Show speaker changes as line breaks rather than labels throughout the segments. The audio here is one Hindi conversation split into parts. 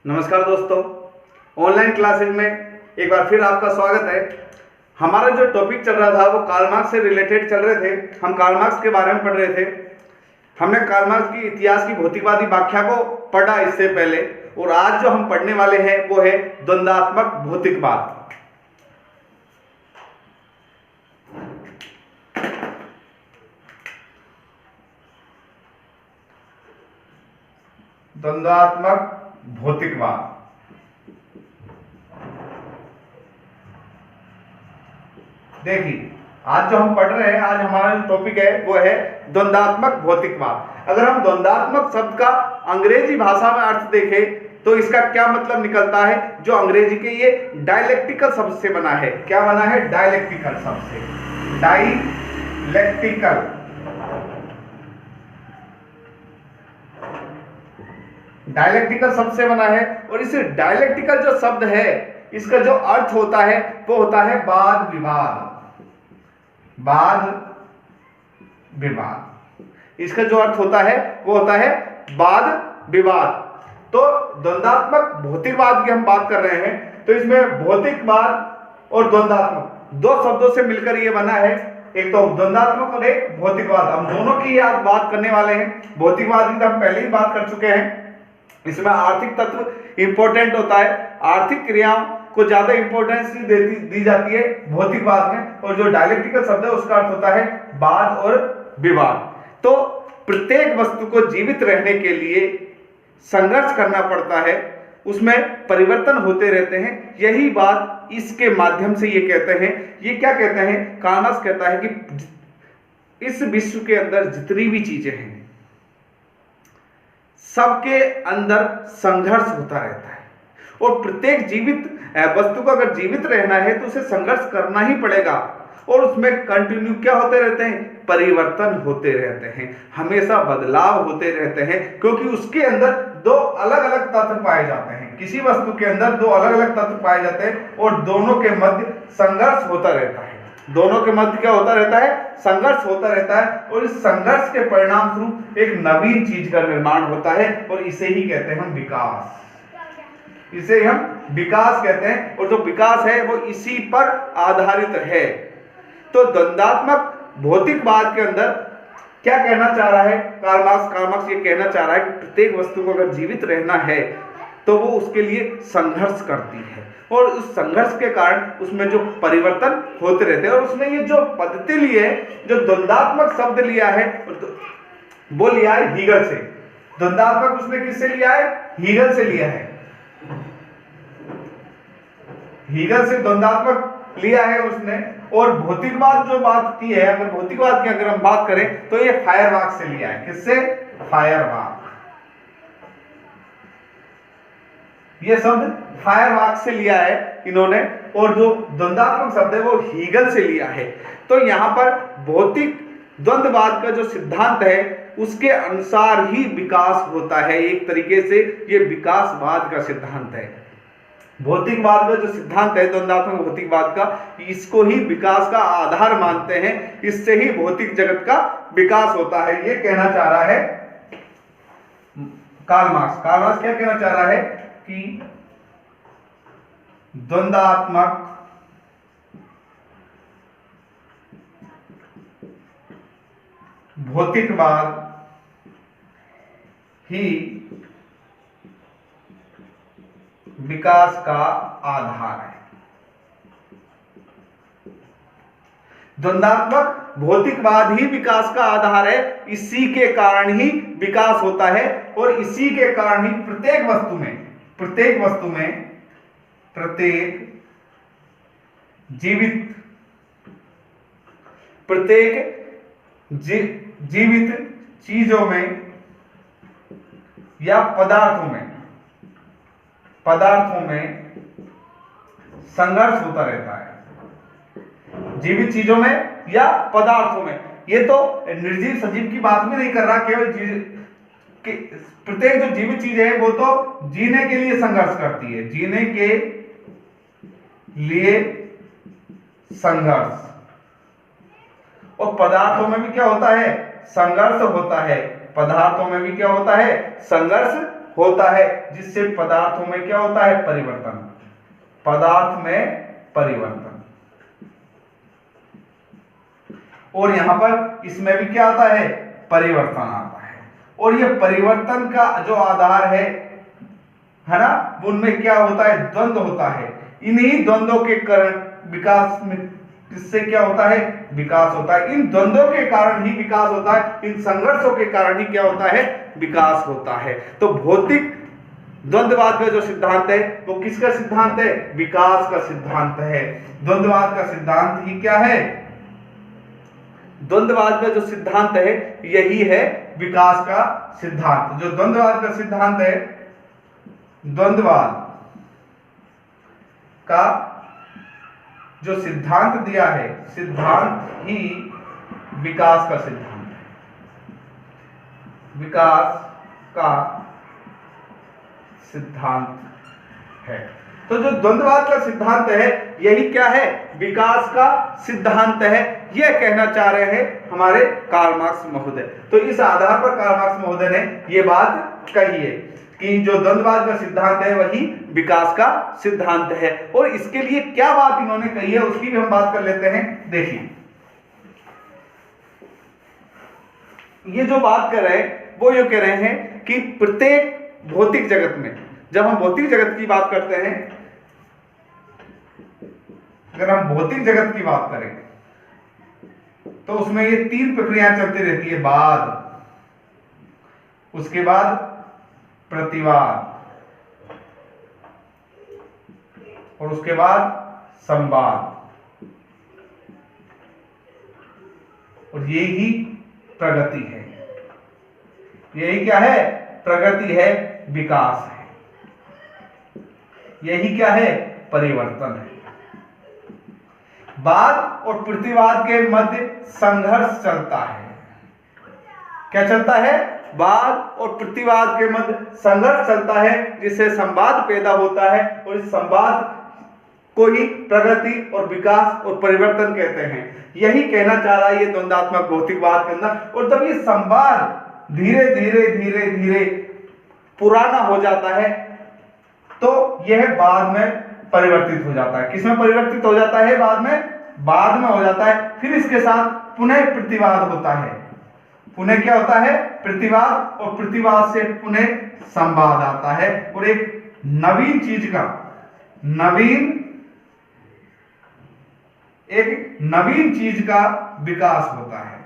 नमस्कार दोस्तों, ऑनलाइन क्लासेज में एक बार फिर आपका स्वागत है। हमारा जो टॉपिक चल रहा था वो कार्ल मार्क्स से रिलेटेड चल रहे थे। हम कार्ल मार्क्स के बारे में पढ़ रहे थे। हमने कार्ल मार्क्स की इतिहास की भौतिकवादी व्याख्या को पढ़ा इससे पहले, और आज जो हम पढ़ने वाले हैं वो है द्वंद्वात्मक भौतिकवाद। द्वंद्वात्मक भौतिकवाद। देखिए, आज जो हम पढ़ रहे हैं, आज हमारा जो टॉपिक है वो है द्वंद्वात्मक भौतिकवाद। अगर हम द्वंद्वात्मक शब्द का अंग्रेजी भाषा में अर्थ देखें तो इसका क्या मतलब निकलता है, जो अंग्रेजी के ये डायलेक्टिकल शब्द से बना है। क्या बना है? डायलेक्टिकल शब्द से। डायलेक्टिकल शब्द से बना है। और इस डायलेक्टिकल जो शब्द है, इसका जो अर्थ होता है वो होता है वाद विवाद। वाद विवाद, इसका जो अर्थ होता है वो होता है वाद विवाद। तो द्वंद्वात्मक भौतिकवाद की हम बात कर रहे हैं, तो इसमें भौतिकवाद और द्वंद्वात्मक दो शब्दों से मिलकर ये बना है। एक तो द्वंद्वात्मक और एक भौतिकवाद। हम दोनों की आज बात करने वाले हैं। भौतिकवाद की तो हम पहले ही बात कर चुके हैं। इसमें आर्थिक तत्व इंपॉर्टेंट होता है। आर्थिक क्रियाओं को ज्यादा इंपॉर्टेंस दी जाती है भौतिकवाद में। और जो डायलेक्टिकल शब्द है उसका अर्थ होता है वाद और विवाद। तो प्रत्येक वस्तु को जीवित रहने के लिए संघर्ष करना पड़ता है, उसमें परिवर्तन होते रहते हैं। यही बात इसके माध्यम से ये कहते हैं। ये क्या कहते हैं? कार्ल मार्क्स कहता है कि इस विश्व के अंदर जितनी भी चीजें हैं, सबके अंदर संघर्ष होता रहता है। और प्रत्येक जीवित वस्तु को अगर जीवित रहना है तो उसे संघर्ष करना ही पड़ेगा। और उसमें कंटिन्यू क्या होते रहते हैं? परिवर्तन होते रहते हैं, हमेशा बदलाव होते रहते हैं, क्योंकि उसके अंदर दो अलग अलग तत्व पाए जाते हैं। किसी वस्तु के अंदर दो अलग अलग तत्व पाए जाते हैं और दोनों के मध्य संघर्ष होता रहता है। दोनों के मध्य क्या होता रहता है? संघर्ष होता रहता है। और इस संघर्ष के परिणाम स्वरूप एक नवीन चीज का निर्माण होता है, और इसे ही कहते हैं हम विकास। इसे हम विकास कहते हैं। और जो विकास है वो इसी पर आधारित है। तो द्वंद्वात्मक भौतिकवाद के अंदर क्या कहना चाह रहा है कार्ल मार्क्स? ये कहना चाह रहा है कि प्रत्येक वस्तु को अगर जीवित रहना है तो वो उसके लिए संघर्ष करती है, और उस संघर्ष के कारण उसमें जो परिवर्तन होते रहते हैं। और उसने ये जो पद्धति ली है, जो द्वंद्वात्मक शब्द लिया है, वो लिया है हीगल से। द्वंद्वात्मक उसने किससे लिया है? हीगल से लिया है। हीगल से द्वंद्वात्मक लिया है उसने। और भौतिकवाद जो बात की है, अगर भौतिकवाद की अगर हम बात करें तो ये फायरबाख से लिया है। किससे? फायरबाख। ये शब्द फायरबाख से लिया है इन्होंने। और जो द्वंद्वात्मक शब्द है वो हीगल से लिया है। तो यहां पर भौतिक द्वंद्ववाद का जो सिद्धांत है उसके अनुसार ही विकास होता है। एक तरीके से ये विकासवाद का सिद्धांत है। भौतिकवाद का जो सिद्धांत है द्वंद्वात्मक भौतिकवाद का, इसको ही विकास का आधार मानते हैं। इससे ही भौतिक जगत का विकास होता है, ये कहना चाह रहा है कार्ल मार्क्स। कार्ल मार्क्स क्या कहना चाह रहा है कि द्वंद्वात्मक भौतिकवाद ही विकास का आधार है। द्वंद्वात्मक भौतिकवाद ही विकास का आधार है। इसी के कारण ही विकास होता है, और इसी के कारण ही प्रत्येक वस्तु में जीवित चीजों में या पदार्थों में संघर्ष होता रहता है। जीवित चीजों में या पदार्थों में। ये तो निर्जीव सजीव की बात भी नहीं कर रहा, केवल प्रत्येक जो जीवित चीज है वो तो जीने के लिए संघर्ष करती है। जीने के लिए संघर्ष। और पदार्थों में भी क्या होता है? संघर्ष होता है। पदार्थों में भी क्या होता है? संघर्ष होता है, जिससे पदार्थों में क्या होता है, परिवर्तन, पदार्थ में परिवर्तन। और यहां पर इसमें भी क्या आता है, परिवर्तन आता है। और ये परिवर्तन का जो आधार है ना, उनमें क्या होता है, द्वंद्व होता है। इन्हीं द्वंद्वों के कारण विकास में किससे क्या होता है, विकास होता है। इन द्वंद्वों के कारण ही विकास होता है, इन संघर्षों के कारण ही क्या होता है, विकास होता है। तो भौतिक द्वंद्ववाद का जो सिद्धांत है वो किसका सिद्धांत है, विकास का सिद्धांत है। द्वंद्ववाद का सिद्धांत ही क्या है, द्वंद्ववाद का जो सिद्धांत है यही है विकास का सिद्धांत। जो द्वंद्ववाद का सिद्धांत है, द्वंद्ववाद का जो सिद्धांत दिया है, सिद्धांत ही विकास का सिद्धांत है, विकास का सिद्धांत है। तो जो द्वंद्ववाद का सिद्धांत है यही क्या है, विकास का सिद्धांत है, यह कहना चाह रहे हैं हमारे कार्ल मार्क्स महोदय। तो इस आधार पर कार्ल मार्क्स महोदय ने यह बात कही है कि जो द्वंद्ववाद का सिद्धांत है वही विकास का सिद्धांत है। और इसके लिए क्या बात इन्होंने कही है उसकी भी हम बात कर लेते हैं। देखिए, ये जो बात कर रहे हैं वो ये कह रहे हैं कि प्रत्येक भौतिक जगत में, जब हम भौतिक जगत की बात करते हैं, अगर हम भौतिक जगत की बात करें तो उसमें ये तीन प्रक्रियाएं चलती रहती है, बाद, उसके बाद प्रतिवाद और उसके बाद संवाद, और यही प्रगति है। यही क्या है, प्रगति है, विकास है, यही क्या है, परिवर्तन है। वाद और प्रतिवाद के मध्य संघर्ष चलता है। क्या चलता है, वाद और प्रतिवाद के मध्य संघर्ष चलता है, जिससे संवाद पैदा होता है, और इस संवाद को ही प्रगति और विकास और परिवर्तन कहते हैं। यही कहना चाह रहा है ये द्वंद्वात्मक भौतिकवाद के अंदर। और जब ये संवाद धीरे धीरे धीरे धीरे पुराना हो जाता है तो यह बाद में परिवर्तित हो जाता है। किसमें परिवर्तित हो जाता है, बाद में हो जाता है। फिर इसके साथ पुनः प्रतिवाद होता है। पुनः क्या होता है, प्रतिवाद, और प्रतिवाद से पुनः संवाद आता है, और एक नवीन चीज का, एक नवीन चीज का विकास होता है।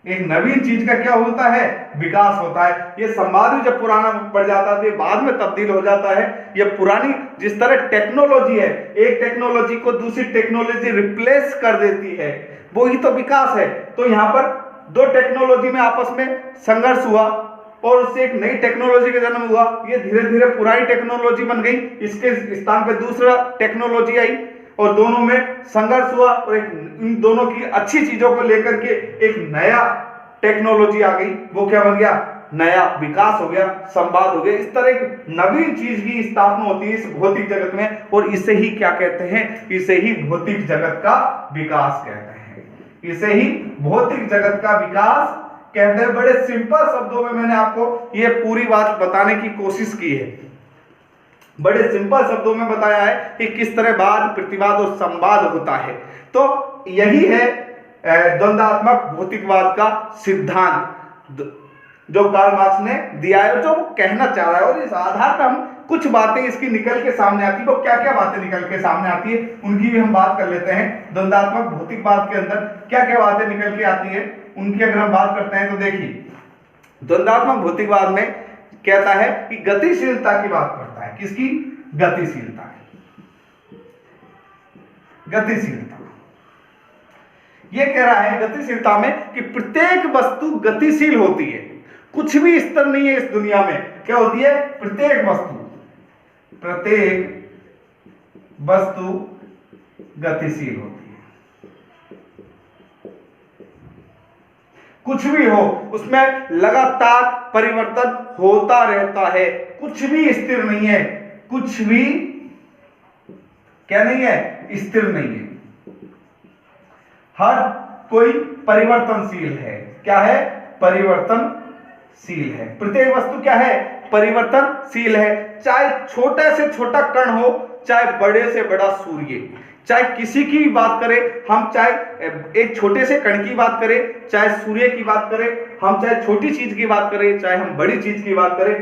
एक नवीन चीज का क्या होता है, विकास होता है। ये संवाद जब पुराना पड़ जाता है तो ये बाद में तब्दील हो जाता है। ये पुरानी जिस तरह टेक्नोलॉजी है, एक टेक्नोलॉजी को दूसरी टेक्नोलॉजी रिप्लेस कर देती है, वो ही तो विकास है। तो यहाँ पर दो टेक्नोलॉजी में आपस में संघर्ष हुआ और उससे एक नई टेक्नोलॉजी का जन्म हुआ। ये धीरे धीरे पुरानी टेक्नोलॉजी बन गई, इसके स्थान पे दूसरा टेक्नोलॉजी आई और दोनों में संघर्ष हुआ, और एक इन दोनों की अच्छी चीजों को लेकर के एक नया टेक्नोलॉजी आ गई। वो क्या बन गया, नया विकास हो गया, संवाद हो गया। इस तरह एक नवीन चीज की स्थापना होती है इस भौतिक जगत में, और इसे ही क्या कहते हैं, इसे ही भौतिक जगत का विकास कहते हैं। इसे ही भौतिक जगत का विकास कहते हैं। बड़े सिंपल शब्दों में मैंने आपको ये पूरी बात बताने की कोशिश की है। बड़े सिंपल शब्दों में बताया है कि किस तरह वाद, प्रतिवाद और संवाद होता है। तो यही है द्वंद्वात्मक भौतिकवाद का सिद्धांत जो कार्ल मार्क्स ने दिया है, जो वो कहना चाह रहा है। और इस आधार पर हम कुछ बातें इसकी निकल के सामने आती है। वो क्या क्या बातें निकल के सामने आती है उनकी भी हम बात कर लेते हैं। द्वंद्वात्मक भौतिकवाद के अंदर क्या क्या बातें निकल के आती है उनकी अगर हम बात करते हैं तो देखिए, द्वंद्वात्मक भौतिकवाद में कहता है कि गतिशीलता की बात करता है। किसकी, गतिशीलता। गतिशीलता ये कह रहा है गतिशीलता में कि प्रत्येक वस्तु गतिशील होती है। कुछ भी स्थिर नहीं है इस दुनिया में। क्या होती है, प्रत्येक वस्तु गतिशील होती है। कुछ भी हो उसमें लगातार परिवर्तन होता रहता है। कुछ भी स्थिर नहीं है, कुछ भी क्या नहीं है, स्थिर नहीं है। हर कोई परिवर्तनशील है। क्या है, परिवर्तनशील है। प्रत्येक वस्तु क्या है? परिवर्तनशील है। चाहे छोटे से छोटा कण हो, चाहे बड़े से बड़ा सूर्य, चाहे किसी की भी बात करें हम, चाहे एक छोटे से कण की बात करें, चाहे सूर्य की बात करें हम, चाहे छोटी चीज की बात करें, चाहे हम बड़ी चीज की बात करें,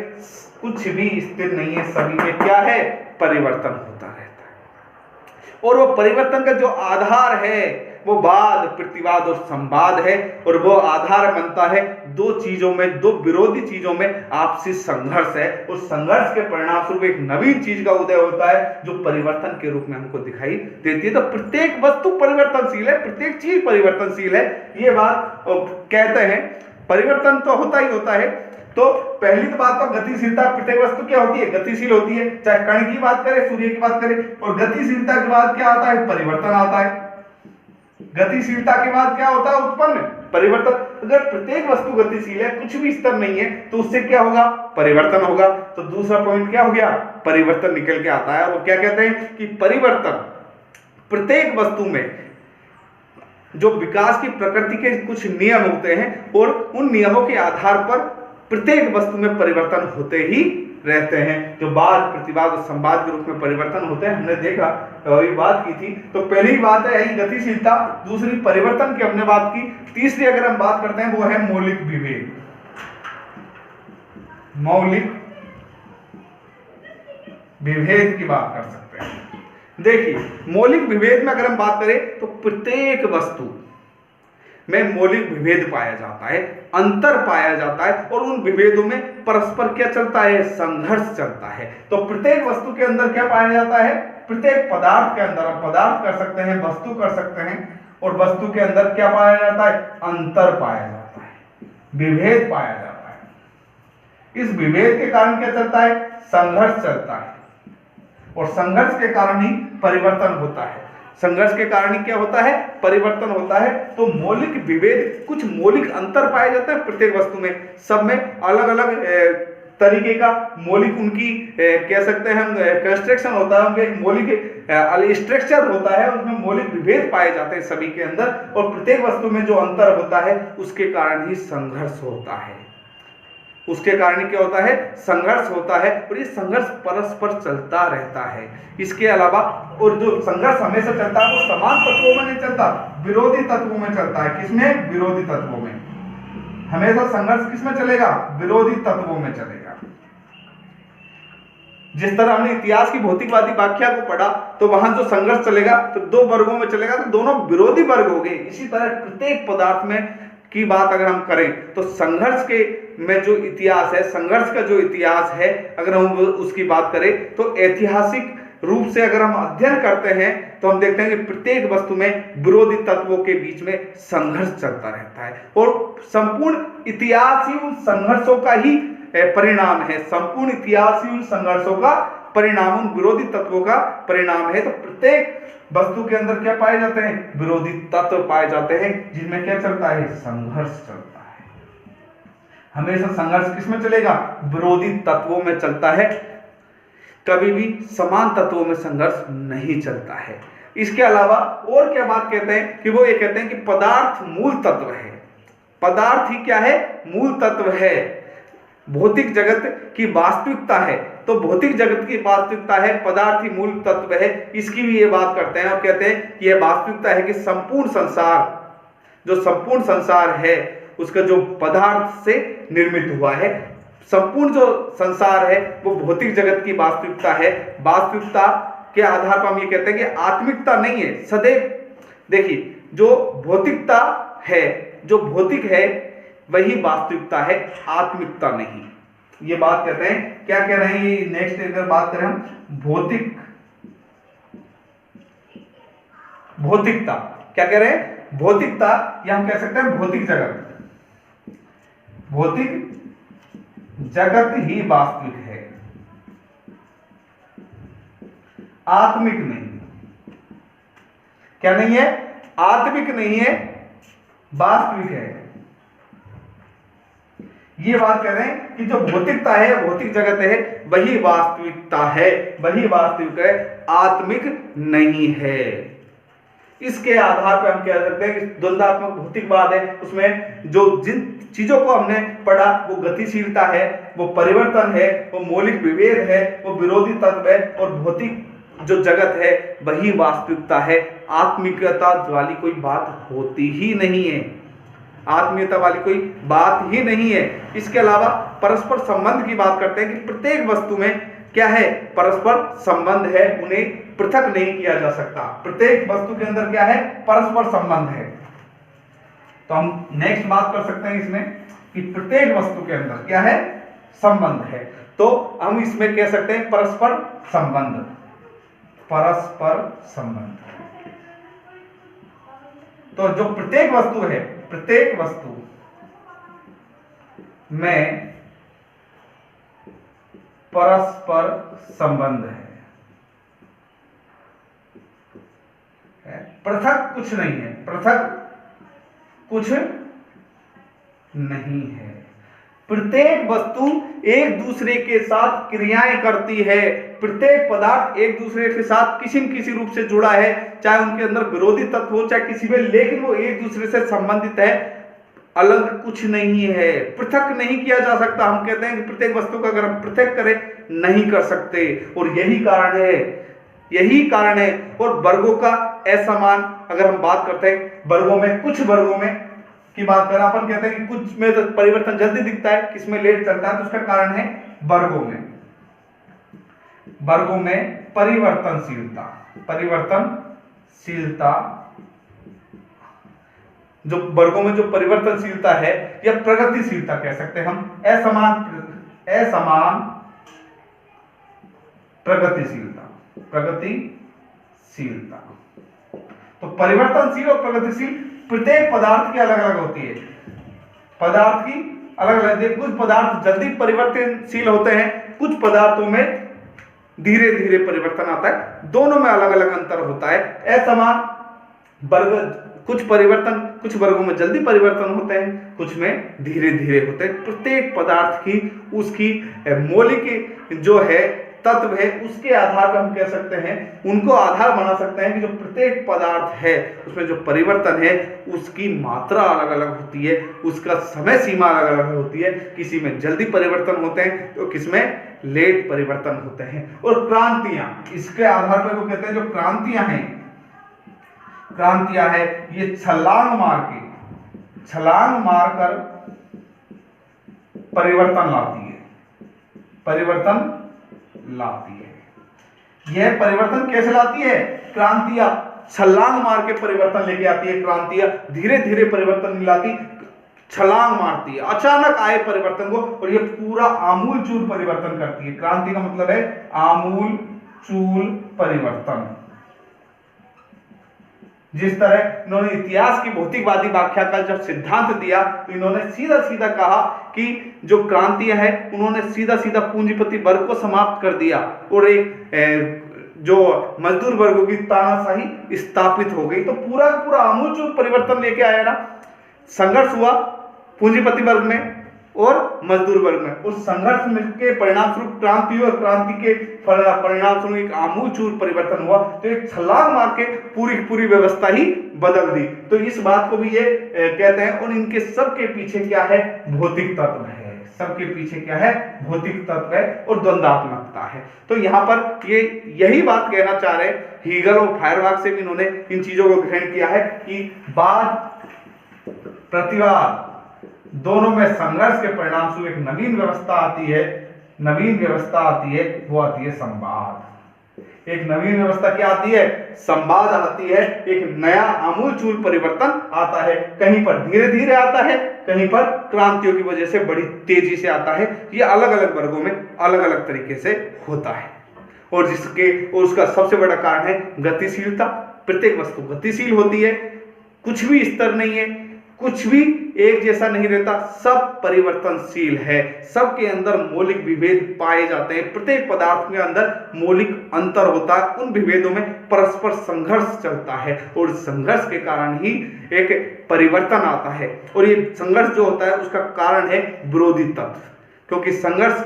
कुछ भी स्थिर नहीं है। सभी में क्या है? परिवर्तन होता रहता है। और वो परिवर्तन का जो आधार है वो वाद, प्रतिवाद और संवाद है। और वो आधार बनता है दो चीजों में, दो विरोधी चीजों में आपसी संघर्ष है। उस संघर्ष के परिणाम स्वरूप एक नवीन चीज का उदय होता है जो परिवर्तन के रूप में हमको दिखाई देती है। तो प्रत्येक वस्तु परिवर्तनशील है, प्रत्येक चीज परिवर्तनशील है। ये बात कहते हैं। परिवर्तन तो होता ही होता है। तो पहली तो बात तो गतिशीलता, प्रत्येक वस्तु क्या होती है? गतिशील होती है। चाहे कण की बात करें, सूर्य की बात करें। और गतिशीलता के बाद क्या आता है? परिवर्तन आता है। गतिशीलता के बाद क्या होता है? उत्पन्न परिवर्तन। अगर प्रत्येक वस्तु गतिशील है, कुछ भी स्थिर नहीं है, तो उससे क्या होगा? परिवर्तन होगा। तो दूसरा पॉइंट क्या हो गया? परिवर्तन निकल के आता है। और वो क्या कहते हैं कि परिवर्तन प्रत्येक वस्तु में जो विकास की प्रकृति के कुछ नियम होते हैं और उन नियमों के आधार पर प्रत्येक वस्तु में परिवर्तन होते ही रहते हैं। जो वाद, प्रतिवाद और संवाद के रूप में परिवर्तन होते हैं, हमने देखा, अभी बात की थी। तो पहली बात है यही गतिशीलता, दूसरी परिवर्तन की हमने बात की, तीसरी अगर हम बात करते हैं वो है मौलिक विभेद। मौलिक विभेद की बात कर सकते हैं। देखिए, मौलिक विभेद में अगर हम बात करें तो प्रत्येक वस्तु में मौलिक विभेद पाया जाता है, अंतर पाया जाता है। और उन विभेदों में परस्पर क्या चलता है? संघर्ष चलता है। तो प्रत्येक वस्तु के अंदर क्या पाया जाता है? प्रत्येक पदार्थ के अंदर, हम पदार्थ कर सकते हैं, वस्तु कर सकते हैं, और वस्तु के अंदर क्या पाया जाता है? अंतर पाया जाता है, विभेद पाया जाता है। इस विभेद के कारण क्या चलता है? संघर्ष चलता है। और संघर्ष के कारण ही परिवर्तन होता है। संघर्ष के कारण ही क्या होता है? परिवर्तन होता है। तो मौलिक विभेद, कुछ मौलिक अंतर पाए जाते हैं प्रत्येक वस्तु में। सब में अलग अलग तरीके का मौलिक उनकी कह सकते हैं हम कंस्ट्रक्शन होता है, उनके मौलिक स्ट्रक्चर होता है, उसमें मौलिक विभेद पाए जाते हैं सभी के अंदर। और प्रत्येक वस्तु में जो अंतर होता है उसके कारण ही संघर्ष होता है। उसके कारण क्या होता है? संघर्ष होता है। और ये संघर्ष परस्पर चलता रहता है। इसके अलावा और जो संघर्ष हमेशा चलता है वो समान तत्वों में नहीं चलता, विरोधी तत्वों में चलता है। किसमें? विरोधी तत्वों में। हमेशा संघर्ष किसमें चलेगा? विरोधी तत्वों में चलेगा। जिस तरह हमने इतिहास की भौतिकवादी व्याख्या को पढ़ा तो वहां जो संघर्ष चलेगा तो दो वर्गों में चलेगा, तो दोनों विरोधी वर्ग हो गए। इसी तरह प्रत्येक पदार्थ में की बात अगर हम करें तो संघर्ष के में जो इतिहास है, संघर्ष का जो इतिहास है, अगर हम उसकी बात करें तो ऐतिहासिक रूप से अगर हम अध्ययन करते हैं तो हम देखते हैं कि प्रत्येक वस्तु में विरोधी तत्वों के बीच में संघर्ष चलता रहता है। और संपूर्ण इतिहास ही उन संघर्षों का ही परिणाम है। संपूर्ण इतिहास ही उन संघर्षों का परिणाम, उन विरोधी तत्वों का परिणाम है। तो प्रत्येक वस्तु के अंदर क्या पाए जाते हैं? विरोधी तत्व पाए जाते हैं, जिनमें क्या चलता है? संघर्ष चलता है। हमेशा संघर्ष किसमें चलेगा? विरोधी तत्वों में चलता है। कभी भी समान तत्वों में संघर्ष नहीं चलता है। इसके अलावा और क्या बात कहते हैं कि वो ये कहते हैं कि पदार्थ मूल तत्व है। पदार्थ ही क्या है? मूल तत्व है। भौतिक जगत की वास्तविकता है, तो भौतिक जगत की वास्तविकता है, पदार्थ ही मूल तत्व है। इसकी भी ये बात करते हैं और कहते हैं कि यह वास्तविकता है कि संपूर्ण संसार, जो संपूर्ण संसार है उसका जो पदार्थ से निर्मित हुआ है, संपूर्ण जो संसार है वो भौतिक जगत की वास्तविकता है। वास्तविकता के आधार पर हम ये कहते हैं कि आत्मिकता नहीं है सदैव। देखिए, जो भौतिकता है, जो भौतिक है वही वास्तविकता है, आत्मिकता नहीं। ये बात कहते हैं। क्या कह रहे हैं? नेक्स्ट अगर बात करें हम भौतिकता, क्या कह रहे हैं? भौतिकता, या हम कह सकते हैं भौतिक जगत। भौतिक जगत ही वास्तविक है, आत्मिक नहीं। क्या नहीं है? आत्मिक नहीं है, वास्तविक है। ये बात कह रहे हैं कि जो भौतिकता है, भौतिक जगत है, वही वास्तविकता है, वही वास्तविक है, आत्मिक नहीं है। इसके आधार पर हम कह सकते हैं कि द्वंद्वात्मक भौतिकवाद है, उसमें जो जिन चीजों को हमने पढ़ा वो गतिशीलता है, वो परिवर्तन है, वो मौलिक विभेद है, वो विरोधी तत्व है, और भौतिक जो जगत है वही वास्तविकता है। आत्मिकता वाली कोई बात होती ही नहीं है, आत्मीयता वाली कोई बात ही नहीं है। इसके अलावा परस्पर संबंध की बात करते हैं कि प्रत्येक वस्तु में क्या है, परस्पर संबंध है, उन्हें पृथक नहीं किया जा सकता। प्रत्येक वस्तु के अंदर क्या है, परस्पर संबंध है। तो हम नेक्स्ट बात कर सकते हैं इसमें कि प्रत्येक वस्तु के अंदर क्या है, संबंध है। तो हम इसमें कह सकते हैं परस्पर संबंध, परस्पर संबंध। तो जो प्रत्येक वस्तु है, प्रत्येक वस्तु में परस्पर संबंध है, पृथक कुछ नहीं है, पृथक कुछ नहीं है। प्रत्येक वस्तु एक दूसरे के साथ क्रियाएं करती है, प्रत्येक पदार्थ एक दूसरे के साथ किसी न किसी रूप से जुड़ा है, चाहे उनके अंदर विरोधी तत्व हो चाहे किसी में, लेकिन वो एक दूसरे से संबंधित है, अलग कुछ नहीं है, पृथक नहीं किया जा सकता। हम कहते हैं कि प्रत्येक वस्तु का अगर हम पृथक करें नहीं कर सकते, और यही कारण है, यही कारण है। और वर्गों का असमान, अगर हम बात करते हैं वर्गों में, कुछ वर्गों में की बात करें, अपन कहते हैं कि कुछ में तो परिवर्तन जल्दी दिखता है, किसमें लेट चलता है, तो उसका कारण है वर्गों में, वर्गों में परिवर्तनशीलता, परिवर्तनशीलता, जो वर्गों में जो परिवर्तनशीलता है या प्रगतिशीलता कह सकते हैं हम, असमान प्रगतिशीलता, प्रगतिशीलता। तो परिवर्तनशील और प्रगतिशील प्रत्येक पदार्थ की अलग अलग होती है, पदार्थ की अलग अलग। कुछ पदार्थ जल्दी परिवर्तनशील होते हैं, कुछ पदार्थों में धीरे धीरे परिवर्तन आता है, दोनों में अलग अलग अंतर होता है। असमान वर्ग, कुछ परिवर्तन, कुछ वर्गों में जल्दी परिवर्तन होते हैं, कुछ में धीरे धीरे होते हैं। प्रत्येक पदार्थ की उसकी मौलिक जो है तत्व है, उसके आधार पर हम कह सकते हैं, उनको आधार बना सकते हैं कि जो प्रत्येक पदार्थ है उसमें जो परिवर्तन है उसकी मात्रा अलग अलग होती है, उसका समय सीमा अलग अलग होती है, किसी में जल्दी परिवर्तन होते हैं तो किसमें लेट परिवर्तन होते हैं। और क्रांतियां, इसके आधार पर वो कहते हैं जो क्रांतियां हैं, क्रांतियां है ये छलांग मारकर परिवर्तन लाती है, परिवर्तन लाती है। यह परिवर्तन कैसे लाती है, क्रांतियां छलांग मार के परिवर्तन लेके आती है। क्रांतियां धीरे धीरे परिवर्तन नहीं लाती, छलांग मारती है, अचानक आए परिवर्तन को, और ये पूरा आमूल चूल परिवर्तन करती है। क्रांति का मतलब है आमूल चूल परिवर्तन। जिस तरह इन्होंने इतिहास की भौतिकवादी व्याख्या का जब सिद्धांत दिया तो इन्होंने सीधा सीधा कहा कि जो क्रांतियां हैं उन्होंने सीधा सीधा पूंजीपति वर्ग को समाप्त कर दिया, और एक जो मजदूर वर्गों की तानाशाही स्थापित हो गई। तो पूरा पूरा आमूलचूल परिवर्तन लेके आया ना, संघर्ष हुआ पूंजीपति वर्ग में और मजदूर वर्ग में, उस संघर्ष के परिणाम स्वरूप क्रांति हुई, और क्रांति के परिणाम स्वरूप एक आमूलचूल परिवर्तन हुआ। तो एक छलांग मार के पूरी पूरी व्यवस्था ही बदल दी। तो इस बात को भी ये कहते हैं। और इनके सबके पीछे क्या है, भौतिक तत्व है, सबके पीछे क्या है, भौतिक तत्व है और द्वंद्वात्मकता है। तो यहाँ पर ये यही बात कहना चाह रहे, हीगल और फायरबाख से भी इन्होंने इन चीजों को ग्रहण किया है कि वाद प्रतिवाद दोनों में संघर्ष के परिणाम स्वरूप एक नवीन व्यवस्था आती है, नवीन व्यवस्था आती है, वो आती है संवाद। एक नवीन व्यवस्था क्या आती है, संवाद आती है, एक नया आमूलचूल परिवर्तन आता है। कहीं पर धीरे धीरे आता है, कहीं पर क्रांतियों की वजह से बड़ी तेजी से आता है। ये अलग अलग वर्गों में अलग अलग तरीके से होता है, और और उसका सबसे बड़ा कारण है गतिशीलता। प्रत्येक वस्तु गतिशील होती है, कुछ भी स्थिर नहीं है, कुछ भी एक जैसा नहीं रहता, सब परिवर्तनशील है, सबके अंदर मौलिक विभेद पाए जाते हैं, प्रत्येक पदार्थ के अंदर मौलिक अंतर होता है, उन विभेदों में परस्पर संघर्ष चलता है, और संघर्ष के कारण ही एक परिवर्तन आता है। और ये संघर्ष जो होता है उसका कारण है विरोधी तत्व, क्योंकि संघर्ष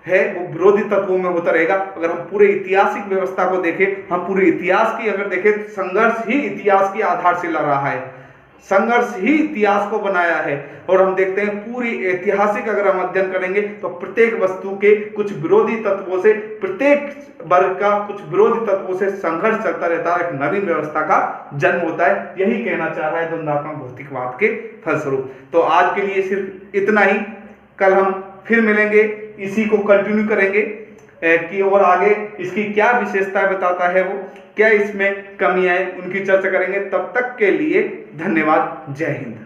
है वो विरोधी तत्वों में होता रहेगा। अगर हम पूरे ऐतिहासिक व्यवस्था को देखें, हम पूरे इतिहास की अगर देखें, तो संघर्ष ही इतिहास की आधारशिला रहा है, संघर्ष ही इतिहास को बनाया है। और हम देखते हैं पूरी ऐतिहासिक अगर हम अध्ययन करेंगे तो प्रत्येक वस्तु के कुछ विरोधी तत्वों से, प्रत्येक वर्ग का कुछ विरोधी तत्वों से संघर्ष चलता रहता है, एक नवीन व्यवस्था का जन्म होता है। यही कहना चाह रहा है द्वंद्वात्मक भौतिकवाद के फलस्वरूप। तो आज के लिए सिर्फ इतना ही, कल हम फिर मिलेंगे, इसी को कंटिन्यू करेंगे कि और आगे इसकी क्या विशेषताएं बताता है वो, क्या इसमें कमियां हैं, उनकी चर्चा करेंगे। तब तक के लिए धन्यवाद। जय हिंद।